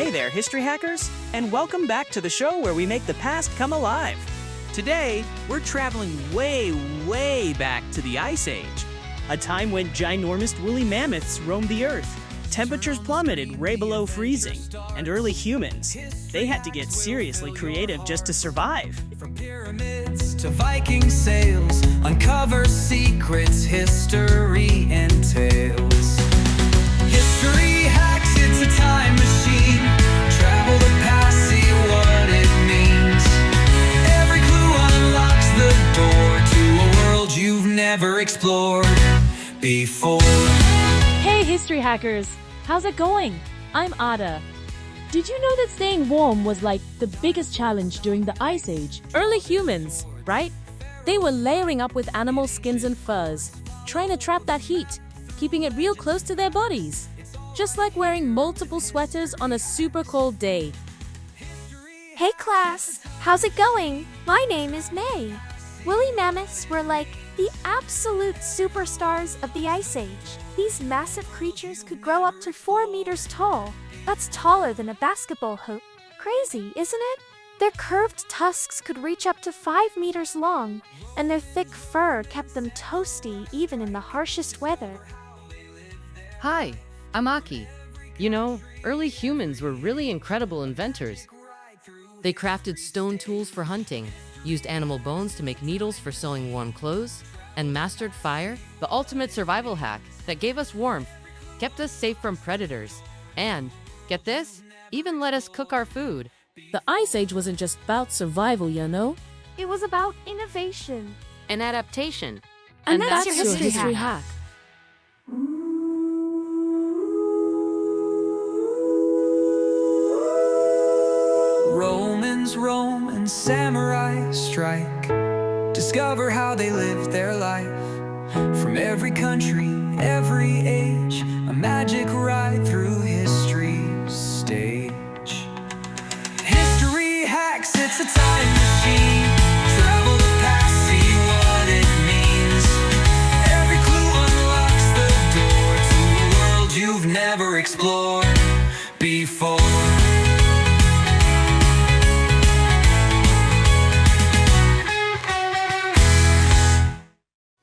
Hey there, history hackers, and welcome back to the show where we make the past come alive. Today, we're traveling way back to the Ice Age, a time when ginormous woolly mammoths roamed the Earth. Temperatures plummeted way below freezing, and early humans, they had to get seriously creative just to survive. From pyramids to Viking sails, uncover secrets history entails. History hacks, it's a time machine. Travel the past, see what it means. Every clue unlocks the door to a world you've never explored before. Hey history hackers, how's it going? I'm Ada. Did you know that staying warm was like the biggest challenge during the Ice Age? Early humans, right? They were layering up with animal skins and furs, trying to trap that heat, keeping it real close to their bodies. Just like wearing multiple sweaters on a super cold day. Hey class, how's it going? My name is May. Woolly mammoths were like the absolute superstars of the Ice Age. These massive creatures could grow up to 4 meters tall. That's taller than a basketball hoop. Crazy, isn't it? Their curved tusks could reach up to 5 meters long, and their thick fur kept them toasty even in the harshest weather. Hi, I'm Aki. You know, early humans were really incredible inventors. They crafted stone tools for hunting, used animal bones to make needles for sewing warm clothes, and mastered fire, the ultimate survival hack that gave us warmth, kept us safe from predators, and, get this, even let us cook our food. The Ice Age wasn't just about survival, you know? It was about innovation. And adaptation. And that's your history hack. Romans roam and samurai strike. Discover how they lived their life. From every country, every age, a magic ride through history's stage. History hacks, it's a time machine. Travel the past, see what it means. Every clue unlocks the door to a world you've never explored before.